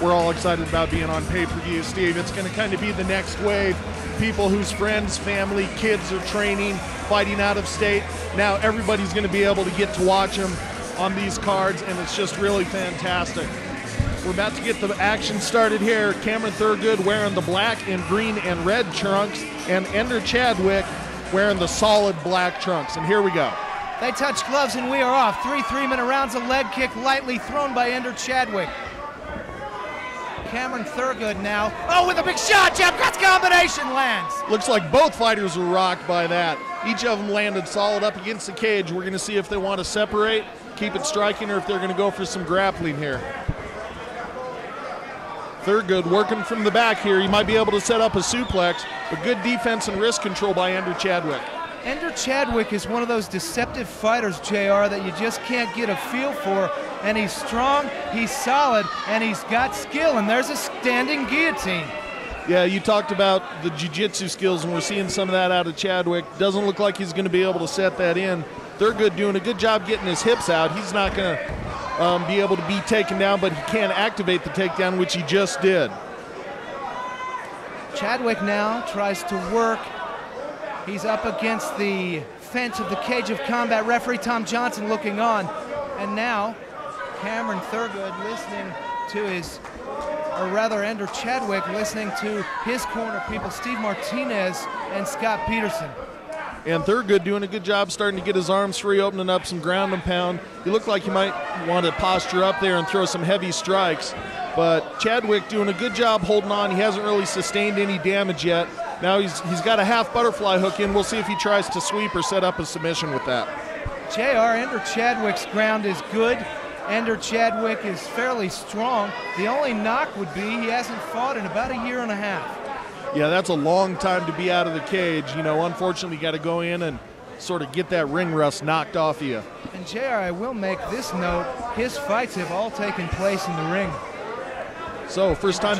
we're all excited about being on pay-per-view, Steve. It's going to kind of be the next wave. People whose friends, family, kids are training, fighting out of state. Now everybody's going to be able to get to watch them on these cards, and it's just really fantastic. We're about to get the action started here. Cameron Thurgood wearing the black and green and red trunks, and Ender Chadwick wearing the solid black trunks. And here we go. They touch gloves and we are off. 3 3-minute rounds, a leg kick lightly thrown by Ender Chadwick. Cameron Thurgood now. Oh, with a big shot, jab cuts combination lands. Looks like both fighters were rocked by that. Each of them landed solid up against the cage. We're going to see if they want to separate, keep it striking, or if they're going to go for some grappling here. Thurgood working from the back here. He might be able to set up a suplex, but good defense and wrist control by Ender Chadwick. Ender Chadwick is one of those deceptive fighters, JR, that you just can't get a feel for. And he's strong, he's solid, and he's got skill. And there's a standing guillotine. Yeah, you talked about the jiu-jitsu skills, and we're seeing some of that out of Chadwick. Doesn't look like he's going to be able to set that in. Thurgood doing a good job getting his hips out. He's not going to be able to be taken down, but he can activate the takedown, which he just did. Chadwick now tries to work. He's up against the fence of the cage of combat. Referee Tom Johnson looking on. And now Cameron Thurgood listening to Ender Chadwick listening to his corner people, Steve Martinez and Scott Peterson. And Thurgood doing a good job starting to get his arms free, opening up some ground and pound. He looked like he might want to posture up there and throw some heavy strikes. But Chadwick doing a good job holding on. He hasn't really sustained any damage yet. Now he's got a half butterfly hook in. We'll see if he tries to sweep or set up a submission with that. JR, Ender Chadwick's ground is good. Ender Chadwick is fairly strong. The only knock would be he hasn't fought in about a year and a half. Yeah, that's a long time to be out of the cage. You know, unfortunately, you got to go in and sort of get that ring rust knocked off of you. And JR, I will make this note. His fights have all taken place in the ring. So first time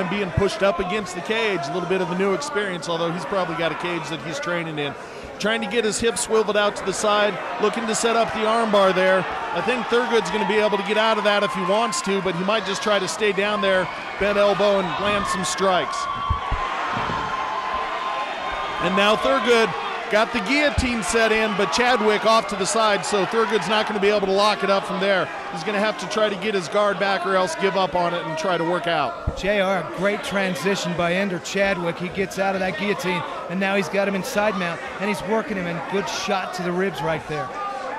being pushed up against the cage, a little bit of a new experience, although he's probably got a cage that he's training in. Trying to get his hips swiveled out to the side, looking to set up the armbar there. I think Thurgood's going to be able to get out of that if he wants to, but he might just try to stay down there, bent elbow, and land some strikes. And now Thurgood got the guillotine set in, but Chadwick off to the side, so Thurgood's not going to be able to lock it up from there. He's going to have to try to get his guard back or else give up on it and try to work out. JR, a great transition by Ender Chadwick. He gets out of that guillotine, and now he's got him in side mount, and he's working him, and good shot to the ribs right there.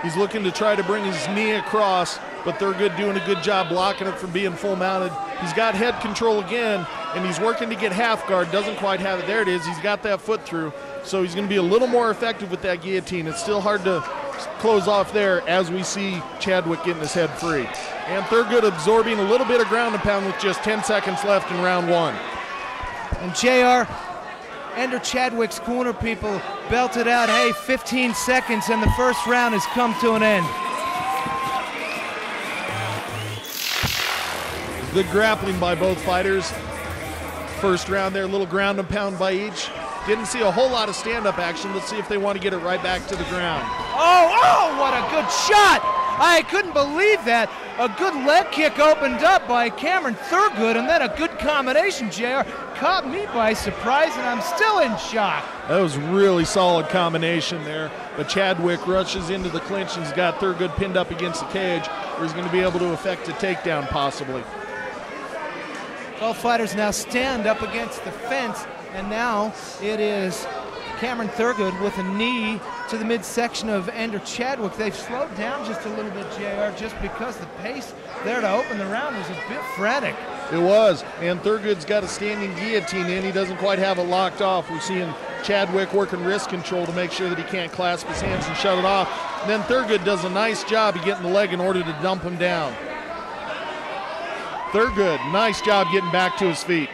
He's looking to try to bring his knee across, but Thurgood doing a good job blocking it from being full mounted. He's got head control again, and he's working to get half guard. Doesn't quite have it. There it is. He's got that foot through. So he's going to be a little more effective with that guillotine. It's still hard to close off there as we see Chadwick getting his head free. And Thurgood absorbing a little bit of ground and pound with just 10 seconds left in round one. And JR, Ender Chadwick's corner people belted out, hey, 15 seconds, and the first round has come to an end. Good grappling by both fighters. First round there, a little ground and pound by each. Didn't see a whole lot of stand-up action. Let's see if they want to get it right back to the ground. Oh, what a good shot! I couldn't believe that. A good leg kick opened up by Cameron Thurgood, and then a good combination, JR. Caught me by surprise, and I'm still in shock. That was really solid combination there. But Chadwick rushes into the clinch and he's got Thurgood pinned up against the cage, where he's going to be able to effect a takedown possibly. Both fighters now stand up against the fence, and now it is Cameron Thurgood with a knee to the midsection of Ender Chadwick. They've slowed down just a little bit, JR, just because the pace there to open the round was a bit frantic. It was, and Thurgood's got a standing guillotine in. He doesn't quite have it locked off. We're seeing Chadwick working wrist control to make sure that he can't clasp his hands and shut it off. And then Thurgood does a nice job of getting the leg in order to dump him down. Thurgood, nice job getting back to his feet.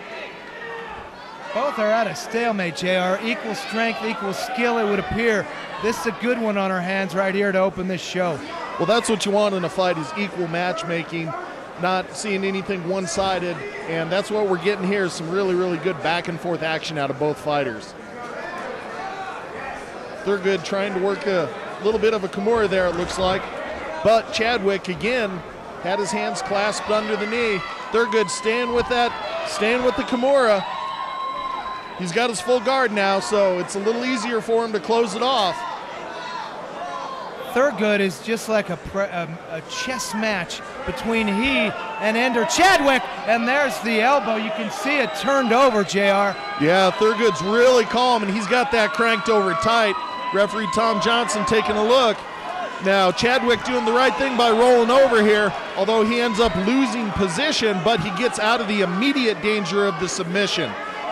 Both are at a stalemate, JR. Equal strength, equal skill, it would appear. This is a good one on our hands right here to open this show. Well, that's what you want in a fight, is equal matchmaking, not seeing anything one-sided, and that's what we're getting here, some really, really good back-and-forth action out of both fighters. Thurgood trying to work a little bit of a Kimura there, it looks like, but Chadwick, again, had his hands clasped under the knee, Thurgood staying with the Kimura. He's got his full guard now, so it's a little easier for him to close it off. Thurgood is just like a chess match between he and Ender Chadwick, and there's the elbow. You can see it turned over, JR. Yeah, Thurgood's really calm, and he's got that cranked over tight. Referee Tom Johnson taking a look. Now, Chadwick doing the right thing by rolling over here, although he ends up losing position, but he gets out of the immediate danger of the submission.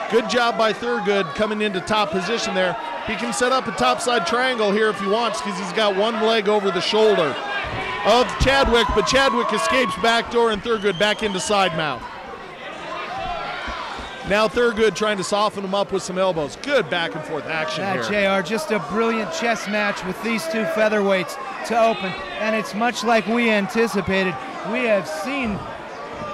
Good job by Thurgood coming into top position there. He can set up a topside triangle here if he wants, because he's got one leg over the shoulder of Chadwick, but Chadwick escapes backdoor and Thurgood back into side mount. Now Thurgood trying to soften him up with some elbows. Good back and forth action here. JR, just a brilliant chess match with these two featherweights to open, and it's much like we anticipated. We have seen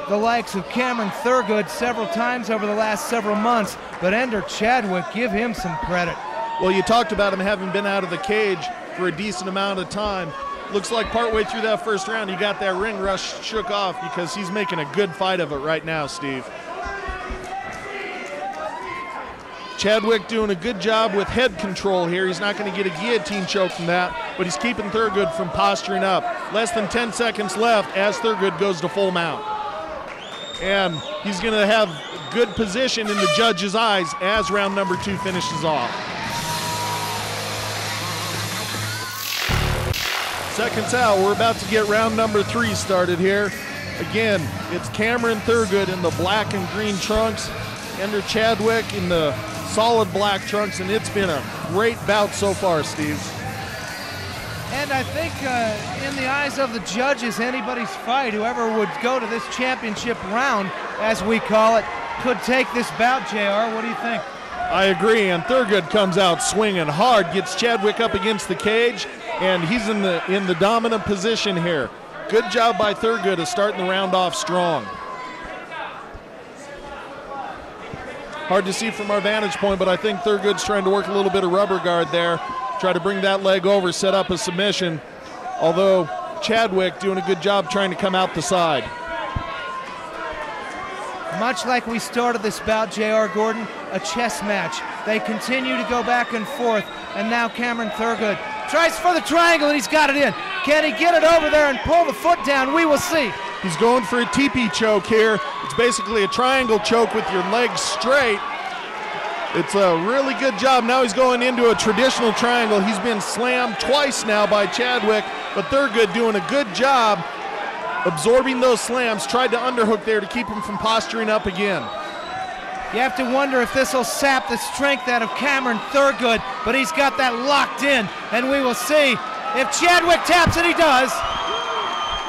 the likes of Cameron Thurgood several times over the last several months, but Ender Chadwick, give him some credit. Well, you talked about him having been out of the cage for a decent amount of time. Looks like partway through that first round, he got that ring rush shook off, because he's making a good fight of it right now, Steve. Chadwick doing a good job with head control here. He's not going to get a guillotine choke from that, but he's keeping Thurgood from posturing up. Less than 10 seconds left as Thurgood goes to full mount. And he's going to have good position in the judge's eyes as round number 2 finishes off. Seconds out, we're about to get round number 3 started here. Again, it's Cameron Thurgood in the black and green trunks, Ender Chadwick in the solid black trunks, and it's been a great bout so far, Steve. And I think in the eyes of the judges, anybody's fight, whoever would go to this championship round, as we call it, could take this bout, JR. What do you think? I agree, and Thurgood comes out swinging hard, gets Chadwick up against the cage, and he's in the dominant position here. Good job by Thurgood of starting the round off strong. Hard to see from our vantage point, but I think Thurgood's trying to work a little bit of rubber guard there, try to bring that leg over, set up a submission, although Chadwick doing a good job trying to come out the side. Much like we started this bout, J.R. Gordon, a chess match. They continue to go back and forth, and now Cameron Thurgood tries for the triangle, and he's got it in. Can he get it over there and pull the foot down? We will see. He's going for a teepee choke here. It's basically a triangle choke with your legs straight. It's a really good job. Now he's going into a traditional triangle. He's been slammed twice now by Chadwick, but Thurgood doing a good job absorbing those slams. Tried to underhook there to keep him from posturing up again. You have to wonder if this will sap the strength out of Cameron Thurgood, but he's got that locked in, and we will see if Chadwick taps it. He does.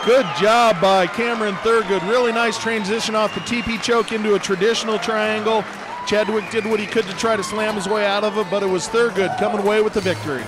Good job by Cameron Thurgood. Really nice transition off the teepee choke into a traditional triangle. Chadwick did what he could to try to slam his way out of it, but it was Thurgood coming away with the victory.